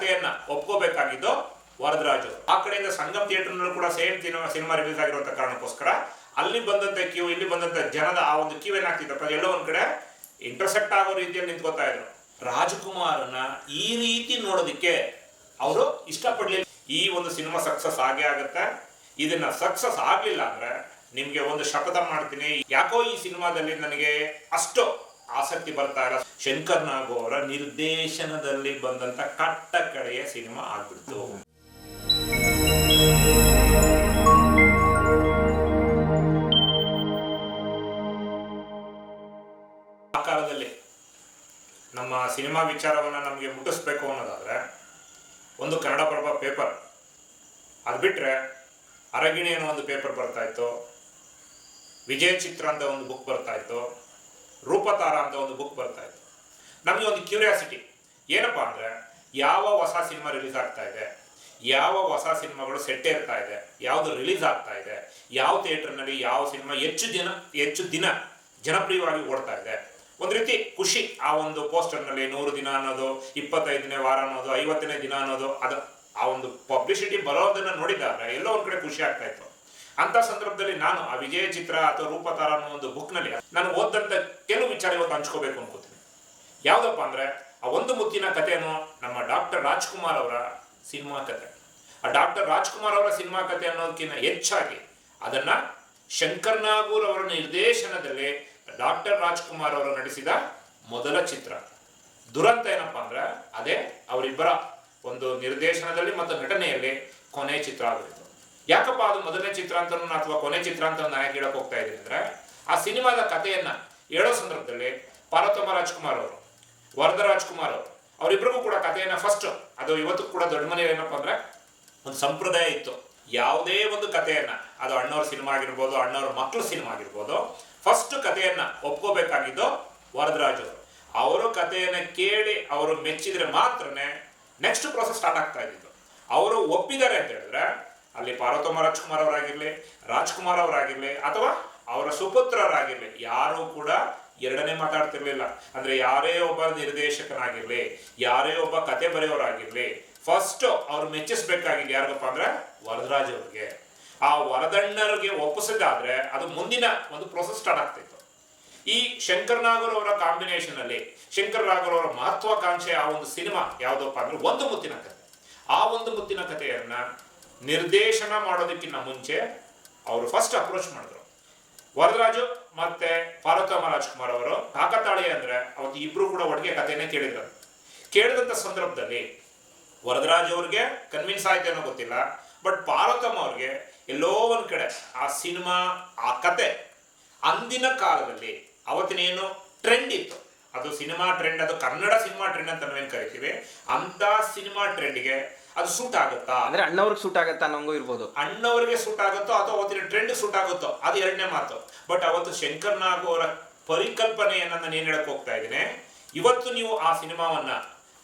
ಕಥೆಯನ್ನ ಒಪ್ಕೋಬೇಕಾಗಿದ್ದು ವರದರಾಜು. ಆ ಕಡೆಯಿಂದ ಸಂಗಮ್ ಥಿಯೇಟರ್ನಲ್ಲೂ ಕೂಡ ಸೇಮ್ ಸಿನಿಮಾ ರಿಲೀಸ್ ಆಗಿರುವಂತ ಕಾರಣಕ್ಕೋಸ್ಕರ ಅಲ್ಲಿ ಬಂದಂತ ಕ್ಯೂ, ಇಲ್ಲಿ ಬಂದಂತ ಜನದ ಆ ಒಂದು ಕ್ಯೂ ಏನಾಗ್ತಿತ್ತಪ್ಪ, ಎಲ್ಲೋ ಒಂದ್ ಕಡೆ ಇಂಟರ್ಸೆಕ್ಟ್ ಆಗೋ ರೀತಿಯಲ್ಲಿ ನಿಂತ್ಕೋತಾ ಇದ್ರು. ರಾಜ್ಕುಮಾರನ್ನ ಈ ರೀತಿ ನೋಡೋದಿಕ್ಕೆ ಅವರು ಇಷ್ಟಪಡ್ಲಿಲ್ಲ. ಈ ಒಂದು ಸಿನಿಮಾ ಸಕ್ಸಸ್ ಆಗೇ ಆಗುತ್ತೆ. ಇದನ್ನ ಸಕ್ಸಸ್ ಆಗ್ಲಿಲ್ಲ ಅಂದ್ರೆ ನಿಮ್ಗೆ ಒಂದು ಶಪಥ ಮಾಡ್ತೀನಿ, ಯಾಕೋ ಈ ಸಿನಿಮಾದಲ್ಲಿ ನನಗೆ ಅಷ್ಟು ಆಸಕ್ತಿ ಬರ್ತಾ ಇಲ್ಲ. ಶಂಕರ್ ನಾಗು ಅವರ ನಿರ್ದೇಶನದಲ್ಲಿ ಬಂದಂತ ಕಟ್ಟ ಕಡೆಯ ಸಿನಿಮಾ ಆಗ್ಬಿಡ್ತು. ಆ ಕಾಲದಲ್ಲಿ ನಮ್ಮ ಸಿನಿಮಾ ವಿಚಾರವನ್ನ ನಮಗೆ ಮುಟ್ಟಿಸ್ಬೇಕು ಅನ್ನೋದಾದ್ರೆ ಒಂದು ಕನ್ನಡಪ್ರಭ ಪೇಪರ್, ಅದು ಬಿಟ್ರೆ ಅರಗಿಣಿ ಅನ್ನೋ ಒಂದು ಪೇಪರ್ ಬರ್ತಾ ಇತ್ತು, ವಿಜಯ ಚಿತ್ರ ಅಂತ ಒಂದು ಬುಕ್ ಬರ್ತಾ ಇತ್ತು, ರೂಪತಾರ ಅಂತ ಒಂದು ಬುಕ್ ಬರ್ತಾ ಇತ್ತು. ನಮಗೆ ಒಂದು ಕ್ಯೂರಿಯಾಸಿಟಿ ಏನಪ್ಪಾ ಅಂದ್ರೆ, ಯಾವ ಹೊಸ ಸಿನಿಮಾ ರಿಲೀಸ್ ಆಗ್ತಾ ಇದೆ, ಯಾವ ಹೊಸ ಸಿನಿಮಾಗಳು ಸೆಟ್ ಇರ್ತಾ ಇದೆ, ಯಾವುದು ರಿಲೀಸ್ ಆಗ್ತಾ ಇದೆ, ಯಾವ ಥಿಯೇಟರ್ನಲ್ಲಿ ಯಾವ ಸಿನಿಮಾ ಹೆಚ್ಚು ದಿನ ಜನಪ್ರಿಯವಾಗಿ ಓಡ್ತಾ ಇದೆ. ಒಂದು ರೀತಿ ಖುಷಿ. ಆ ಒಂದು ಪೋಸ್ಟರ್ನಲ್ಲಿ 100 ದಿನ ಅನ್ನೋದು, 25ನೇ ವಾರ ಅನ್ನೋದು, 50ನೇ ದಿನ ಅನ್ನೋದು, ಅದು ಆ ಒಂದು ಪಬ್ಲಿಸಿಟಿ ಬರೋದನ್ನ ನೋಡಿದಾಗ ಎಲ್ಲೋ ಒಂದ್ ಕಡೆ ಖುಷಿ ಆಗ್ತಾ ಇತ್ತು. ಅಂತ ಸಂದರ್ಭದಲ್ಲಿ ನಾನು ಆ ವಿಜಯ ಚಿತ್ರ ಅಥವಾ ರೂಪತಾರ ಅನ್ನೋ ಒಂದು ಬುಕ್ ನಲ್ಲಿ ನಾನು ಓದಂತ ಕೆಲವು ವಿಚಾರ ಇವತ್ತು ಹಂಚ್ಕೋಬೇಕು ಅನ್ಕೋತೀನಿ. ಯಾವ್ದಪ್ಪ ಅಂದ್ರೆ, ಆ ಒಂದು ಮುತ್ತಿನ ಕಥೆಯನ್ನು ನಮ್ಮ ಡಾಕ್ಟರ್ ರಾಜ್ಕುಮಾರ್ ಅವರ ಸಿನಿಮಾ ಕಥೆ. ಆ ಡಾಕ್ಟರ್ ರಾಜ್ಕುಮಾರ್ ಅವರ ಸಿನಿಮಾ ಕಥೆ ಅನ್ನೋದಕ್ಕಿಂತ ಹೆಚ್ಚಾಗಿ ಅದನ್ನ ಶಂಕರ್ ನಾಗೂರ್ ಅವರ ನಿರ್ದೇಶನದಲ್ಲಿ ಡಾಕ್ಟರ್ ರಾಜ್ಕುಮಾರ್ ಅವರು ನಟಿಸಿದ ಮೊದಲ ಚಿತ್ರ. ದುರಂತ ಏನಪ್ಪಾ ಅಂದ್ರೆ, ಅದೇ ಅವರಿಬ್ಬರ ಒಂದು ನಿರ್ದೇಶನದಲ್ಲಿ ಮತ್ತು ನಟನೆಯಲ್ಲಿ ಕೊನೆ ಚಿತ್ರ ಆಗಿತ್ತು. ಯಾಕಪ್ಪ ಅದು ಮೊದಲನೇ ಚಿತ್ರ ಅಂತ ಅಥವಾ ಕೊನೆ ಚಿತ್ರ ಅಂತ ನಾನು ಹೇಳಕ್ ಹೋಗ್ತಾ ಇದ್ದೀನಿ ಅಂದ್ರೆ, ಆ ಸಿನಿಮಾದ ಕಥೆಯನ್ನ ಹೇಳೋ ಸಂದರ್ಭದಲ್ಲಿ ಪಾರ್ವತಮ್ಮ ರಾಜ್ಕುಮಾರ್ ಅವರು, ವರದರಾಜ್ಕುಮಾರ್ ಅವರು, ಅವರಿಬ್ಬರಿಗೂ ಕೂಡ ಕಥೆಯನ್ನ ಫಸ್ಟ್, ಅದು ಇವತ್ತು ಕೂಡ ದೊಡ್ಡ ಮನೆ ಏನಪ್ಪಾ ಅಂದ್ರೆ ಒಂದು ಸಂಪ್ರದಾಯ ಇತ್ತು. ಯಾವುದೇ ಒಂದು ಕಥೆಯನ್ನ, ಅದು ಅಣ್ಣವ್ರ ಸಿನಿಮಾ ಆಗಿರ್ಬೋದು, ಅಣ್ಣವ್ರ ಮಕ್ಕಳ ಸಿನಿಮಾ ಆಗಿರ್ಬೋದು, ಫಸ್ಟ್ ಕಥೆಯನ್ನ ಒಪ್ಕೋಬೇಕಾಗಿದ್ದು ವರದರಾಜ್ ಅವರು. ಅವರು ಕಥೆಯನ್ನ ಕೇಳಿ ಅವರು ಮೆಚ್ಚಿದ್ರೆ ಮಾತ್ರನೇ ನೆಕ್ಸ್ಟ್ ಪ್ರೋಸೆಸ್ ಸ್ಟಾರ್ಟ್ ಆಗ್ತಾ ಇದ್ದಿದ್ದು. ಅವರು ಒಪ್ಪಿದ್ದಾರೆ ಅಂತ ಹೇಳಿದ್ರೆ ಅಲ್ಲಿ ಪಾರ್ವತಮ್ಮ ರಾಜ್ಕುಮಾರ್ ಅವರಾಗಿರ್ಲಿ, ರಾಜ್ಕುಮಾರ್ ಅವರಾಗಿರ್ಲಿ, ಅಥವಾ ಅವರ ಸುಪುತ್ರರಾಗಿರ್ಲಿ, ಯಾರು ಕೂಡ ಎರಡನೇ ಮಾತಾಡ್ತಿರ್ಲಿಲ್ಲ. ಅಂದ್ರೆ ಯಾರೇ ಒಬ್ಬ ನಿರ್ದೇಶಕನಾಗಿರ್ಲಿ, ಯಾರೇ ಒಬ್ಬ ಕತೆ ಬರೆಯೋರಾಗಿರ್ಲಿ, ಫಸ್ಟ್ ಅವ್ರು ಮೆಚ್ಚಿಸ್ಬೇಕಾಗಿಲ್ಲ ಯಾರಿಗಪ್ಪ ಅಂದ್ರೆ ವರದರಾಜ್ ಅವ್ರಿಗೆ. ಆ ವರದಣ್ಣರಿಗೆ ಒಪ್ಪಿಸಿದಾದ್ರೆ ಅದು ಮುಂದಿನ ಒಂದು ಪ್ರೋಸೆಸ್ ಸ್ಟಾರ್ಟ್ ಆಗ್ತಿತ್ತು. ಈ ಶಂಕರ್ ನಾಗೂರ್ ಅವರ ಕಾಂಬಿನೇಷನ್ ಅಲ್ಲಿ ಶಂಕರ್ ನಾಗೂರ್ ಅವರ ಮಹತ್ವಾಕಾಂಕ್ಷೆ ಆ ಒಂದು ಸಿನಿಮಾ ಯಾವುದಪ್ಪ ಅಂದ್ರೆ ಒಂದು ಮುತ್ತಿನ ಕಥೆ. ಆ ಒಂದು ಮುತ್ತಿನ ಕಥೆಯನ್ನ ನಿರ್ದೇಶನ ಮಾಡೋದಕ್ಕಿಂತ ಮುಂಚೆ ಅವರು ಫಸ್ಟ್ ಅಪ್ರೋಚ್ ಮಾಡಿದ್ರು. ವರದರಾಜು ಮತ್ತೆ ಪಾರ್ವತಮ್ಮ ರಾಜ್ಕುಮಾರ್ ಅವರು ಕಾಕತಾಳಿ ಅಂದ್ರೆ ಅವತ್ತು ಇಬ್ರು ಕೂಡ ಒಟ್ಟಿಗೆ ಕಥೆಯನ್ನೇ ಕೇಳಿದ್ರು. ಕೇಳಿದಂತ ಸಂದರ್ಭದಲ್ಲಿ ವರದರಾಜ್ ಅವ್ರಿಗೆ ಕನ್ವಿನ್ಸ್ ಆಯ್ತೇನೋ ಗೊತ್ತಿಲ್ಲ, ಬಟ್ ಪಾರ್ವತಮ್ಮ ಅವ್ರಿಗೆ ಎಲ್ಲೋ ಒಂದ್ ಕಡೆ ಆ ಸಿನಿಮಾ, ಆ ಕತೆ ಅಂದಿನ ಕಾಲದಲ್ಲಿ ಅವತ್ತಿನೇನು ಟ್ರೆಂಡ್ ಇತ್ತು, ಅದು ಸಿನಿಮಾ ಟ್ರೆಂಡ್, ಅದು ಕನ್ನಡ ಸಿನಿಮಾ ಟ್ರೆಂಡ್ ಅಂತ ನಾವೇನು ಕರಿತೀವಿ, ಅಂತ ಸಿನಿಮಾ ಟ್ರೆಂಡ್ಗೆ ಅದು ಸೂಟ್ ಆಗುತ್ತಾ ಅಂದ್ರೆ ಅಣ್ಣವ್ರಿಗೆ ಸೂಟ್ ಆಗುತ್ತಾ ಅನ್ನೋಂಗೂ ಇರ್ಬೋದು. ಅಣ್ಣವ್ರಿಗೆ ಸೂಟ್ ಆಗುತ್ತೋ ಅಥವಾ ಅವತ್ತಿನ ಟ್ರೆಂಡ್ ಸೂಟ್ ಆಗುತ್ತೋ ಅದು ಎರಡನೇ ಮಾತು. ಬಟ್ ಅವತ್ತು ಶಂಕರ್ ನಾಗು ಅವರ ಪರಿಕಲ್ಪನೆಯನ್ನ ನಾನು ಏನ್ ಹೇಳಕ್ ಹೋಗ್ತಾ ಇದ್ದೀನಿ, ಇವತ್ತು ನೀವು ಆ ಸಿನಿಮಾವನ್ನ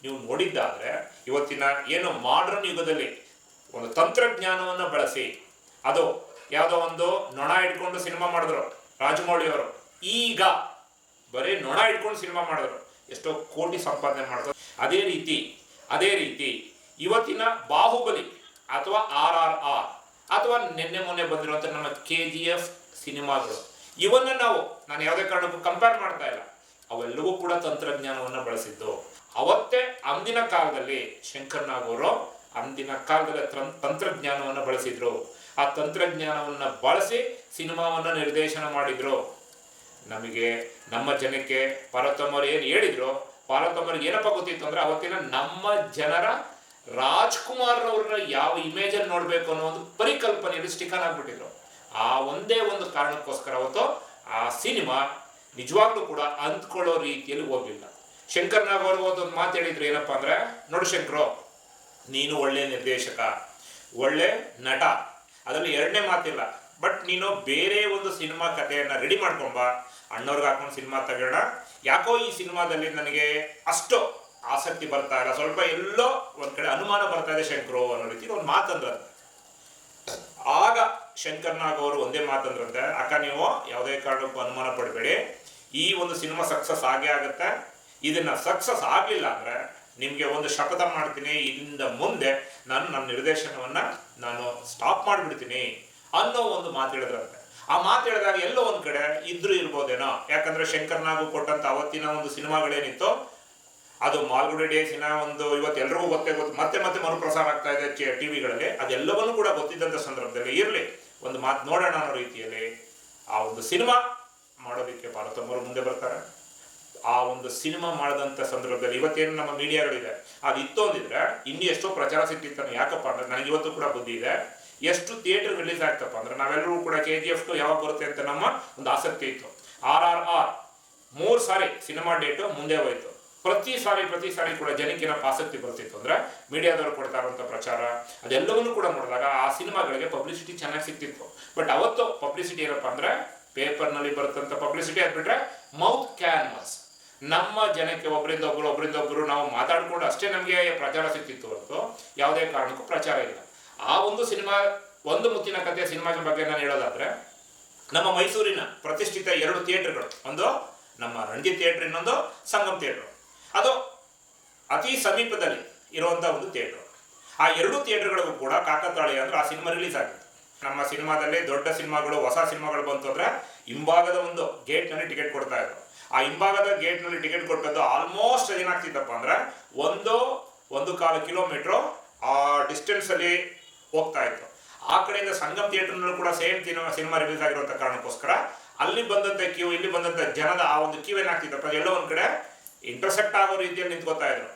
ನೀವು ನೋಡಿದ್ದಾದ್ರೆ, ಇವತ್ತಿನ ಏನು ಮಾಡರ್ನ್ ಯುಗದಲ್ಲಿ ಒಂದು ತಂತ್ರಜ್ಞಾನವನ್ನ ಬಳಸಿ, ಅದು ಯಾವುದೋ ಒಂದು ನೊಣ ಇಟ್ಕೊಂಡು ಸಿನಿಮಾ ಮಾಡಿದ್ರು ರಾಜಮೌಳಿ ಅವರು, ಈಗ ಬರೀ ನೊಣ ಇಟ್ಕೊಂಡು ಸಿನಿಮಾ ಮಾಡಿದ್ರು, ಎಷ್ಟೋ ಕೋಟಿ ಸಂಪಾದನೆ ಮಾಡಿದ್ರು. ಅದೇ ರೀತಿ ಇವತ್ತಿನ ಬಾಹುಬಲಿ ಅಥವಾ RRR ಅಥವಾ ನಿನ್ನೆ ಮೊನ್ನೆ ಬಂದಿರುವಂತ ನಮ್ಮ KGF ಸಿನಿಮಾಗಳು, ಇವನ್ನ ನಾನು ಯಾವುದೇ ಕಾರಣಕ್ಕೂ ಕಂಪೇರ್ ಮಾಡ್ತಾ ಇಲ್ಲ, ಅವೆಲ್ಲವೂ ಕೂಡ ತಂತ್ರಜ್ಞಾನವನ್ನ ಬಳಸಿದ್ದು. ಅವತ್ತೇ ಅಂದಿನ ಕಾಲದಲ್ಲಿ ಶಂಕರ್ ನಾಗೂರು ಅಂದಿನ ಕಾಲದಲ್ಲಿ ತಂತ್ರಜ್ಞಾನವನ್ನ ಬಳಸಿದ್ರು. ಆ ತಂತ್ರಜ್ಞಾನವನ್ನ ಬಳಸಿ ಸಿನಿಮಾವನ್ನ ನಿರ್ದೇಶನ ಮಾಡಿದ್ರು. ನಮಗೆ, ನಮ್ಮ ಜನಕ್ಕೆ ಪಾರ್ವತಮ್ಮವ್ರು ಏನು ಹೇಳಿದ್ರು, ಪಾರ್ವತಮ್ಮವ್ರಿಗೆ ಏನಪ್ಪ ಗೊತ್ತಿತ್ತು ಅಂದ್ರೆ, ಅವತ್ತಿನ ನಮ್ಮ ಜನರ ರಾಜ್ಕುಮಾರ್ ಅವ್ರನ್ನ ಯಾವ ಇಮೇಜ್ ಅಲ್ಲಿ ನೋಡ್ಬೇಕು ಅನ್ನೋ ಒಂದು ಪರಿಕಲ್ಪನೆಯಲ್ಲಿ ಸ್ಟಿಕನ್ ಆಗ್ಬಿಟ್ಟಿದ್ರು. ಆ ಒಂದೇ ಒಂದು ಕಾರಣಕ್ಕೋಸ್ಕರ ಅವತ್ತು ಆ ಸಿನಿಮಾ ನಿಜವಾಗ್ಲೂ ಕೂಡ ಅಂದ್ಕೊಳ್ಳೋ ರೀತಿಯಲ್ಲಿ ಹೋಗ್ಲಿಲ್ಲ. ಶಂಕರ್ ನಾಗ್ ಅವರು ಒಂದು ಮಾತು ಹೇಳಿದ್ರು, ಏನಪ್ಪಾ ಅಂದ್ರೆ, ನೋಡು ಶಂಕರು, ನೀನು ಒಳ್ಳೆ ನಿರ್ದೇಶಕ, ಒಳ್ಳೆ ನಟ, ಅದರಲ್ಲಿ ಎರಡನೇ ಮಾತಿಲ್ಲ, ಬಟ್ ನೀನು ಬೇರೆ ಒಂದು ಸಿನಿಮಾ ಕಥೆಯನ್ನ ರೆಡಿ ಮಾಡ್ಕೊಂಬ, ಅಣ್ಣವ್ರಿಗೆ ಹಾಕೊಂಡು ಸಿನಿಮಾ ತಗೋಣ. ಯಾಕೋ ಈ ಸಿನಿಮಾದಲ್ಲಿ ನನಗೆ ಅಷ್ಟು ಆಸಕ್ತಿ ಬರ್ತಾ ಇಲ್ಲ, ಸ್ವಲ್ಪ ಎಲ್ಲೋ ಒಂದ್ ಕಡೆ ಅನುಮಾನ ಬರ್ತಾ ಇದೆ ಶಂಕರು ಅನ್ನೋ ರೀತಿ ಒಂದು ಮಾತಂದ್ರಂತೆ. ಆಗ ಶಂಕರ್ ನಾಗ್ ಅವರು ಒಂದೇ ಮಾತಂದ್ರಂತೆ, ಅಕ್ಕ ನೀವು ಯಾವುದೇ ಕಾರಣಕ್ಕೂ ಅನುಮಾನ ಪಡಬೇಡಿ, ಈ ಒಂದು ಸಿನಿಮಾ ಸಕ್ಸಸ್ ಆಗೇ ಆಗುತ್ತೆ. ಇದನ್ನ ಸಕ್ಸಸ್ ಆಗ್ಲಿಲ್ಲ ಅಂದ್ರೆ ನಿಮಗೆ ಒಂದು ಶಪಥ ಮಾಡ್ತೀನಿ, ಇಲ್ಲಿಂದ ಮುಂದೆ ನಾನು ನನ್ನ ನಿರ್ದೇಶನವನ್ನು ನಾನು ಸ್ಟಾಪ್ ಮಾಡಿಬಿಡ್ತೀನಿ ಅನ್ನೋ ಒಂದು ಮಾತು ಹೇಳಿದ್ರಂತೆ. ಆ ಮಾತು ಹೇಳಿದಾಗ ಎಲ್ಲೋ ಒಂದು ಕಡೆ ಇದ್ರೂ ಇರ್ಬೋದೇನೋ, ಯಾಕಂದರೆ ಶಂಕರ್ನಾಗು ಕೊಟ್ಟಂಥ ಅವತ್ತಿನ ಒಂದು ಸಿನಿಮಾಗಳೇನಿತ್ತು ಅದು ಮಾಲ್ಗುಡಿ ಡೇಸಿನ ಒಂದು ಇವತ್ತು ಎಲ್ರಿಗೂ ಗೊತ್ತು, ಮತ್ತೆ ಮತ್ತೆ ಮರುಪ್ರಸಾರ ಆಗ್ತಾ ಇದೆ ಟಿವಿಗಳಲ್ಲಿ. ಅದೆಲ್ಲವನ್ನೂ ಕೂಡ ಗೊತ್ತಿದ್ದಂಥ ಸಂದರ್ಭದಲ್ಲಿ ಇರಲಿ ಒಂದು ಮಾತು ನೋಡೋಣ ಅನ್ನೋ ರೀತಿಯಲ್ಲಿ ಆ ಒಂದು ಸಿನಿಮಾ ಮಾಡೋದಕ್ಕೆ ಪಾರ್ವತಮ್ಮವರು ಮುಂದೆ ಬರ್ತಾರೆ. ಆ ಒಂದು ಸಿನಿಮಾ ಮಾಡಿದಂಥ ಸಂದರ್ಭದಲ್ಲಿ ಇವತ್ತೇನು ನಮ್ಮ ಮೀಡಿಯಾಗಳಿದೆ ಅದು ಇತ್ತು ಅಂದಿದ್ರೆ ಇನ್ನೂ ಎಷ್ಟೋ ಪ್ರಚಾರ ಸಿಗ್ತಿತ್ತಾನೆ. ಯಾಕಪ್ಪ ಅಂದ್ರೆ ನನಗೆ ಇವತ್ತು ಕೂಡ ಬುದ್ಧಿ ಇದೆ, ಎಷ್ಟು ಥಿಯೇಟರ್ ರಿಲೀಸ್ ಆಗ್ತಪ್ಪ ಅಂದ್ರೆ ನಾವೆಲ್ಲರೂ ಕೂಡ KGF ಯಾವಾಗ ಬರುತ್ತೆ ಅಂತ ನಮ್ಮ ಒಂದು ಆಸಕ್ತಿ ಇತ್ತು. RRR 3 ಸಾರಿ ಸಿನಿಮಾ ಡೇಟು ಮುಂದೆ ಹೋಯ್ತು. ಪ್ರತಿ ಸಾರಿ ಕೂಡ ಜನಕ್ಕೇನಪ್ಪ ಆಸಕ್ತಿ ಬರ್ತಿತ್ತು ಅಂದ್ರೆ ಮೀಡಿಯಾದವರು ಕೊಡ್ತಾ ಇರುವಂಥ ಪ್ರಚಾರ ಅದೆಲ್ಲವನ್ನೂ ಕೂಡ ನೋಡಿದಾಗ ಆ ಸಿನಿಮಾಗಳಿಗೆ ಪಬ್ಲಿಸಿಟಿ ಚೆನ್ನಾಗಿ ಸಿಗ್ತಿತ್ತು. ಬಟ್ ಅವತ್ತು ಪಬ್ಲಿಸಿಟಿ ಏನಪ್ಪ ಅಂದ್ರೆ ಪೇಪರ್ನಲ್ಲಿ ಬರುತ್ತಂಥ ಪಬ್ಲಿಸಿಟಿ ಅದ್ಬಿಟ್ರೆ ಮೌತ್ ಕ್ಯಾನ್ವಾಸ್, ನಮ್ಮ ಜನಕ್ಕೆ ಒಬ್ಬರಿಂದ ಒಬ್ಬರು ನಾವು ಮಾತಾಡ್ಕೊಂಡು ಅಷ್ಟೇ ನಮಗೆ ಪ್ರಚಾರ ಸಿಗ್ತಿತ್ತು ಹೊರತು ಯಾವುದೇ ಕಾರಣಕ್ಕೂ ಪ್ರಚಾರ ಇಲ್ಲ. ಆ ಒಂದು ಸಿನಿಮಾ ಒಂದು ಮುತ್ತಿನ ಕಥೆ ಸಿನಿಮಾದ ಬಗ್ಗೆ ನಾನು ಹೇಳೋದಾದ್ರೆ ನಮ್ಮ ಮೈಸೂರಿನ ಪ್ರತಿಷ್ಠಿತ 2 ಥಿಯೇಟರ್ಗಳು, ಒಂದು ನಮ್ಮ ರಂಜಿತ್ ಥಿಯೇಟರ್, ಇನ್ನೊಂದು ಸಂಗಮ್ ಥಿಯೇಟರ್. ಅದು ಅತಿ ಸಮೀಪದಲ್ಲಿ ಇರುವಂಥ ಒಂದು ಥಿಯೇಟರ್. ಆ 2 ಥಿಯೇಟರ್ಗಳಿಗೂ ಕೂಡ ಕಾಕತಾಳೀಯ ಅಂದ್ರೆ ಆ ಸಿನಿಮಾ ರಿಲೀಸ್ ಆಗಿತ್ತು. ನಮ್ಮ ಸಿನಿಮಾದಲ್ಲಿ ದೊಡ್ಡ ಸಿನಿಮಾಗಳು ಹೊಸ ಸಿನಿಮಾಗಳು ಬಂತು ಅಂದ್ರೆ ಹಿಂಭಾಗದ ಒಂದು ಗೇಟ್ನಲ್ಲಿ ಟಿಕೆಟ್ ಕೊಡ್ತಾ ಇದ್ರು. ಆ ಹಿಂಭಾಗದ ಗೇಟ್ನಲ್ಲಿ ಟಿಕೆಟ್ ಕೊಟ್ಟದ್ದು ಆಲ್ಮೋಸ್ಟ್ ಏನಾಗ್ತಿತ್ತಪ್ಪ ಅಂದ್ರೆ 1.25 ಕಿಲೋಮೀಟ್ರು ಆ ಡಿಸ್ಟೆನ್ಸಲ್ಲಿ ಹೋಗ್ತಾ ಇತ್ತು. ಆ ಕಡೆಯಿಂದ ಸಂಗಮ್ ಥಿಯೇಟರ್ನಲ್ಲೂ ಕೂಡ ಸೇಮ್ ಸಿನಿಮಾ ರಿಲೀಸ್ ಆಗಿರುವಂಥ ಕಾರಣಕ್ಕೋಸ್ಕರ ಅಲ್ಲಿ ಬಂದಂಥ ಕ್ಯೂ, ಇಲ್ಲಿ ಬಂದಂಥ ಜನದ ಆ ಒಂದು ಕ್ಯೂ ಏನಾಗ್ತಿತ್ತಪ್ಪ, ಎಲ್ಲೋ ಒಂದು ಕಡೆ ಇಂಟರ್ಸೆಕ್ಟ್ ಆಗೋ ರೀತಿಯಲ್ಲಿ ನಿಂತ್ಕೋತಾ ಇದ್ರು.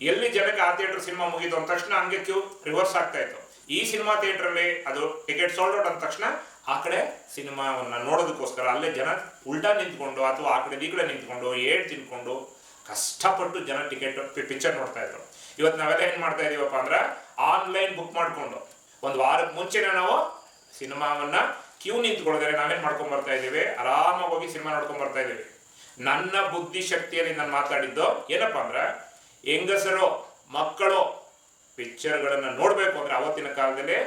ಎಲ್ಲಿ ಜನಕ್ಕೆ ಆ ಥಿಯೇಟರ್ ಸಿನಿಮಾ ಮುಗಿತು ಅಂದ ತಕ್ಷಣ ಹಂಗೆ ಕ್ಯೂ ರಿವರ್ಸ್ ಆಗ್ತಾ ಇತ್ತು. ಈ ಸಿನಿಮಾ ಥಿಯೇಟ್ರಲ್ಲಿ ಅದು ಟಿಕೆಟ್ ಸೋಲ್ಡ್ ಔಟ್ ಅಂದ ತಕ್ಷಣ ಆ ಕಡೆ ಸಿನಿಮಾವನ್ನು ನೋಡೋದಕ್ಕೋಸ್ಕರ ಅಲ್ಲೇ ಜನ ಉಲ್ಟಾ ನಿಂತ್ಕೊಂಡು ಅಥವಾ ಆ ಕಡೆ ಈ ಕಡೆ ನಿಂತ್ಕೊಂಡು ಏಡ್ ತಿನ್ಕೊಂಡು ಕಷ್ಟಪಟ್ಟು ಜನ ಟಿಕೆಟ್ ಪಿಕ್ಚರ್ ನೋಡ್ತಾ ಇದ್ರು. ಇವತ್ತು ನಾವೆಲ್ಲ ಏನು ಮಾಡ್ತಾ ಇದೀವಪ್ಪ ಅಂದ್ರೆ ಆನ್ಲೈನ್ ಬುಕ್ ಮಾಡಿಕೊಂಡು ಒಂದು ವಾರಕ್ಕೆ ಮುಂಚೆನೇ ನಾವು ಸಿನಿಮಾವನ್ನು ಕ್ಯೂ ನಿಂತ್ಕೊಳ್ಳೋದ್ರೆ ನಾವೇನು ಮಾಡ್ಕೊಂಡು ಬರ್ತಾ ಇದ್ದೀವಿ, ಆರಾಮಾಗಿ ಹೋಗಿ ಸಿನಿಮಾ ನೋಡ್ಕೊಂಡು ಬರ್ತಾ ಇದ್ದೀವಿ. ನನ್ನ ಬುದ್ಧಿ ಶಕ್ತಿಯಲ್ಲಿ ನಾನು ಮಾತಾಡಿದ್ದು ಏನಪ್ಪ ಅಂದ್ರೆ ಹೆಂಗಸರು ಮಕ್ಕಳು ಪಿಕ್ಚರ್ಗಳನ್ನು ನೋಡಬೇಕು ಅಂದ್ರೆ ಅವತ್ತಿನ ಕಾಲದಲ್ಲಿ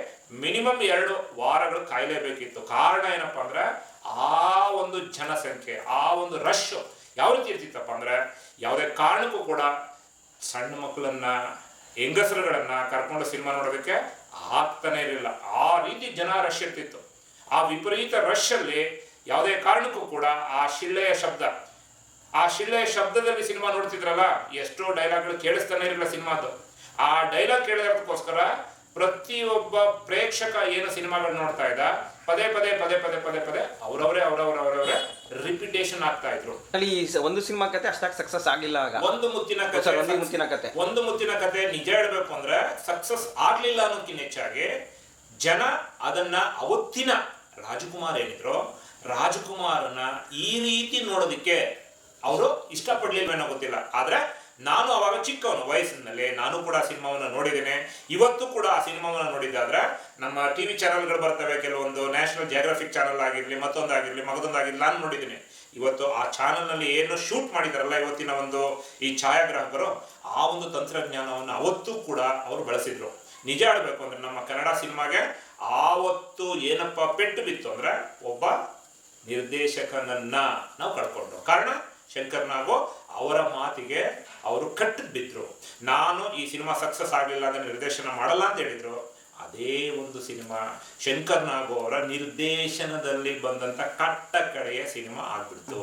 ಮಿನಿಮಮ್ 2 ವಾರಗಳು ಕಾಯಲೇಬೇಕಿತ್ತು. ಕಾರಣ ಏನಪ್ಪ ಅಂದ್ರೆ ಆ ಒಂದು ಜನಸಂಖ್ಯೆ, ಆ ಒಂದು ರಶ್ ಯಾವ ರೀತಿ ಇರ್ತಿತ್ತಪ್ಪ ಅಂದ್ರೆ ಯಾವುದೇ ಕಾರಣಕ್ಕೂ ಕೂಡ ಸಣ್ಣ ಮಕ್ಕಳನ್ನ ಹೆಂಗಸರುಗಳನ್ನ ಕರ್ಕೊಂಡು ಸಿನಿಮಾ ನೋಡೋದಕ್ಕೆ ಆಗ್ತಾನೆ ಇರಲಿಲ್ಲ. ಆ ರೀತಿ ಜನ ರಶ್ ಇರ್ತಿತ್ತು. ಆ ವಿಪರೀತ ರಶ್ ಅಲ್ಲಿ ಯಾವುದೇ ಕಾರಣಕ್ಕೂ ಕೂಡ ಆ ಶಿಳ್ಳೆಯ ಶಬ್ದದಲ್ಲಿ ಸಿನಿಮಾ ನೋಡ್ತಿದ್ರಲ್ಲ, ಎಷ್ಟೋ ಡೈಲಾಗ್ಗಳು ಕೇಳಿಸ್ತಾನೆ ಇರಲಿಲ್ಲ ಸಿನಿಮಾದು. ಆ ಡೈಲಾಗ್ ಕೇಳೋದಕ್ಕೋಸ್ಕರ ಪ್ರತಿಯೊಬ್ಬ ಪ್ರೇಕ್ಷಕ ಏನು ಸಿನಿಮಾಗಳು ನೋಡ್ತಾ ಇದ್ದ ಪದೇ ಅವರವರೇ ರಿಪಿಟೇಷನ್ ಆಗ್ತಾ ಇದ್ರು. ಅಲ್ಲಿ ಒಂದು ಸಿನಿಮಾ ಕತೆ ಅಷ್ಟಾಗಿ ಸಕ್ಸಸ್ ಆಗಿಲ್ಲ. ಒಂದು ಮುತ್ತಿನ ಕತೆ ನಿಜ ಹೇಳ್ಬೇಕು ಅಂದ್ರೆ ಸಕ್ಸಸ್ ಆಗ್ಲಿಲ್ಲ ಅನ್ನೋದಕ್ಕಿಂತ ಹೆಚ್ಚಾಗಿ ಜನ ಅದನ್ನ ಅವತ್ತಿನ ರಾಜಕುಮಾರ್ ಏನಿದ್ರು ರಾಜಕುಮಾರನ ಈ ರೀತಿ ನೋಡೋದಿಕ್ಕೆ ಅವರು ಇಷ್ಟಪಡ್ಲಿಲ್ವೇನೋ ಗೊತ್ತಿಲ್ಲ. ಆದ್ರೆ ನಾನು ಅವಾಗ ಚಿಕ್ಕವನು ವಯಸ್ಸಿನಲ್ಲಿ ನಾನು ಕೂಡ ಸಿನಿಮಾವನ್ನು ನೋಡಿದ್ದೇನೆ. ಇವತ್ತು ಕೂಡ ಆ ಸಿನಿಮಾವನ್ನು ನೋಡಿದ್ದಾದ್ರೆ ನಮ್ಮ ಟಿವಿ ಚಾನಲ್ಗಳು ಬರ್ತವೆ, ಕೆಲವೊಂದು ನ್ಯಾಷನಲ್ ಜಿಯೋಗ್ರಫಿಕ್ ಚಾನಲ್ ಆಗಿರಲಿ, ಮತ್ತೊಂದಾಗಿರಲಿ, ಮಗದೊಂದಾಗಿರಲಿ, ನಾನು ನೋಡಿದ್ದೀನಿ. ಇವತ್ತು ಆ ಚಾನಲ್ನಲ್ಲಿ ಏನು ಶೂಟ್ ಮಾಡಿದಾರಲ್ಲ ಇವತ್ತಿನ ಒಂದು ಈ ಛಾಯಾಗ್ರಾಹಕರು, ಆ ಒಂದು ತಂತ್ರಜ್ಞಾನವನ್ನು ಅವತ್ತು ಕೂಡ ಅವರು ಬಳಸಿದ್ರು. ನಿಜ ಆಡಬೇಕು ಅಂದ್ರೆ ನಮ್ಮ ಕನ್ನಡ ಸಿನಿಮಾಗೆ ಆವತ್ತು ಏನಪ್ಪ ಪೆಟ್ಟು ಬಿತ್ತು ಅಂದ್ರೆ ಒಬ್ಬ ನಿರ್ದೇಶಕನನ್ನ ನಾವು ಕಳ್ಕೊಂಡು. ಕಾರಣ ಶಂಕರ್ನಾಗು ಅವರ ಮಾತಿಗೆ ಅವರು ಕಟ್ಟು ಬಿದ್ರು. ನಾನು ಈ ಸಿನಿಮಾ ಸಕ್ಸಸ್ ಆಗಲಿಲ್ಲ ಅಂದ್ರೆ ನಿರ್ದೇಶನ ಮಾಡಲ್ಲ ಅಂತ ಹೇಳಿದ್ರು. ಅದೇ ಒಂದು ಸಿನಿಮಾ ಶಂಕರ್ನಾಗು ಅವರ ನಿರ್ದೇಶನದಲ್ಲಿ ಬಂದಂತ ಕಟ್ಟ ಕಡೆಯ ಸಿನಿಮಾ ಆಗ್ಬಿಡ್ತು.